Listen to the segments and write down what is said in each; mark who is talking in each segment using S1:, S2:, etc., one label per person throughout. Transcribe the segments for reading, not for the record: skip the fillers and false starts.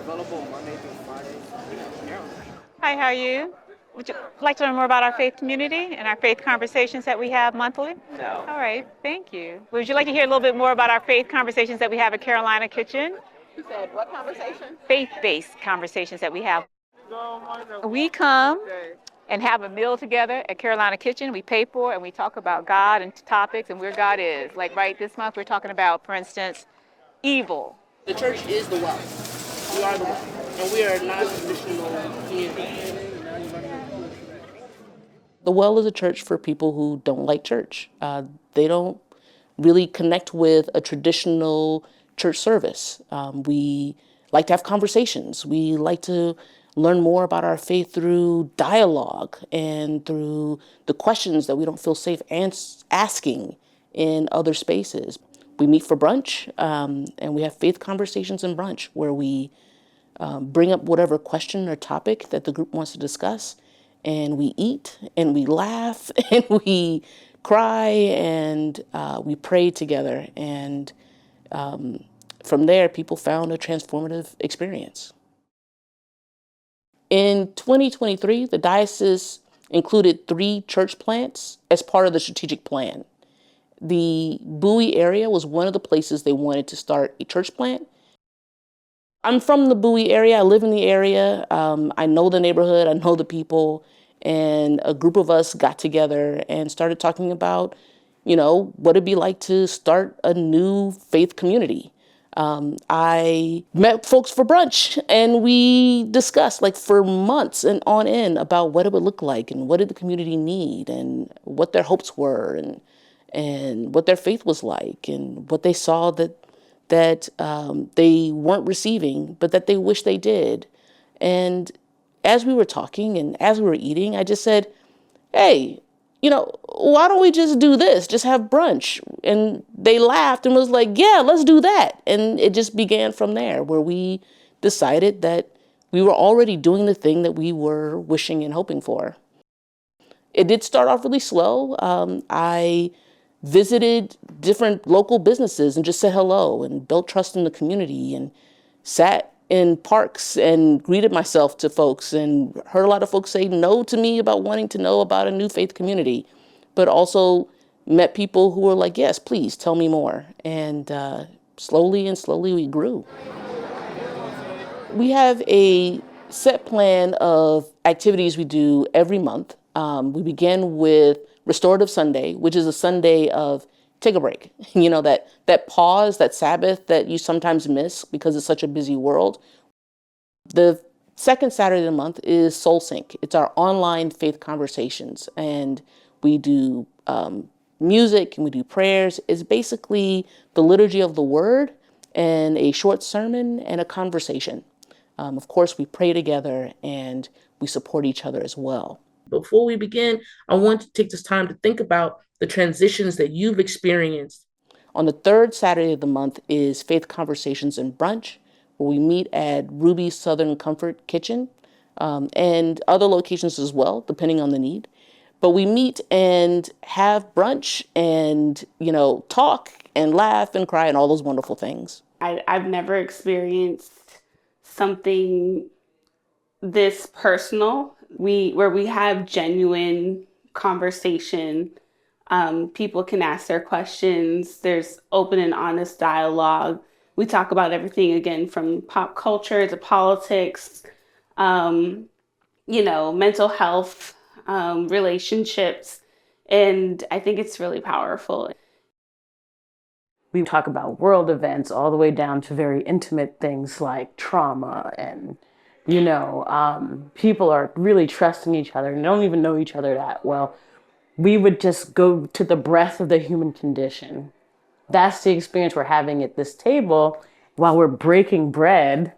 S1: available Monday through Friday. Yeah.
S2: Hi, how are you? Would you like to learn more about our faith community and our faith conversations that we have monthly?
S1: No.
S2: All right, thank you. Would you like to hear a little bit more about our faith conversations that we have at Carolina Kitchen?
S1: You said what conversation?
S2: Faith-based conversations that we have.
S1: No,
S2: We come and have a meal together at Carolina Kitchen. We pay for it and we talk about God and topics and where God is. Like right this month, we're talking about, for instance, evil.
S1: The church is the well. We are the well. And we are a non-traditional community. The Well is a church for people who don't like church. They don't really connect with a traditional church service. We like to have conversations. We like to learn more about our faith through dialogue and through the questions that we don't feel safe asking in other spaces. We meet for brunch, and we have faith conversations in brunch where we bring up whatever question or topic that the group wants to discuss, and we eat and we laugh and we cry and we pray together. And from there, people found a transformative experience. In 2023, the diocese included 3 church plants as part of the strategic plan. The Bowie area was one of the places they wanted to start a church plant. I'm from the Bowie area. I live in the area. I know the neighborhood. I know the people. And a group of us got together and started talking about, what it'd be like to start a new faith community. I met folks for brunch and we discussed like for months and on end about what it would look like and what did the community need and what their hopes were and what their faith was like and what they saw that they weren't receiving, but that they wish they did. And as we were talking and as we were eating, I just said, hey, why don't we just do this? Just have brunch. And they laughed and was like, yeah, let's do that. And it just began from there, where we decided that we were already doing the thing that we were wishing and hoping for. It did start off really slow. I visited different local businesses and just said hello and built trust in the community and sat in parks and greeted myself to folks and heard a lot of folks say no to me about wanting to know about a new faith community, but also met people who were like, yes, please tell me more. And slowly and slowly we grew. We have a set plan of activities we do every month. We begin with Restorative Sunday, which is a Sunday of take a break. That pause, that Sabbath that you sometimes miss because it's such a busy world. The second Saturday of the month is Soul Sync. It's our online faith conversations, and we do music and we do prayers. It's basically the liturgy of the word and a short sermon and a conversation. Of course, we pray together and we support each other as well. Before we begin, I want to take this time to think about the transitions that you've experienced. On the third Saturday of the month is Faith Conversations and Brunch, where we meet at Ruby's Southern Comfort Kitchen and other locations as well, depending on the need. But we meet and have brunch and, talk and laugh and cry and all those wonderful things.
S3: I've never experienced something this personal, where we have genuine conversation. People can ask their questions. There's open and honest dialogue. We talk about everything, again, from pop culture to politics, mental health, relationships. And I think it's really powerful.
S4: We talk about world events all the way down to very intimate things like trauma and, people are really trusting each other and don't even know each other that well. We would just go to the breadth of the human condition. That's the experience we're having at this table while we're breaking bread,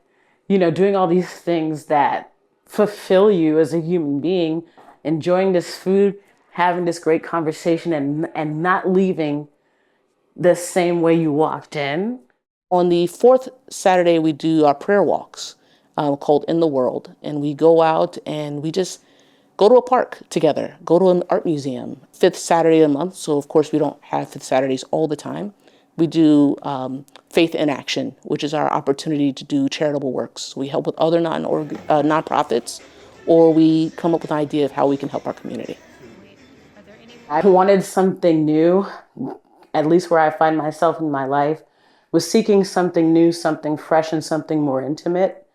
S4: doing all these things that fulfill you as a human being, enjoying this food, having this great conversation and not leaving the same way you walked in.
S1: On the fourth Saturday, we do our prayer walks called In the World. And we go out and we just go to a park together, go to an art museum. Fifth Saturday of the month, so of course we don't have fifth Saturdays all the time. We do Faith in Action, which is our opportunity to do charitable works. We help with other nonprofits, or we come up with an idea of how we can help our community.
S4: I wanted something new, at least where I find myself in my life, was seeking something new, something fresh, and something more intimate.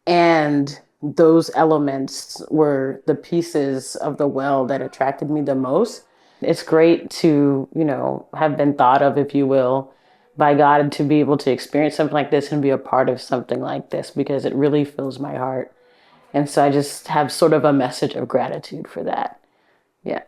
S4: And those elements were the pieces of the well that attracted me the most. It's great to, have been thought of, if you will, by God, and to be able to experience something like this and be a part of something like this, because it really fills my heart. And so I just have sort of a message of gratitude for that. Yeah.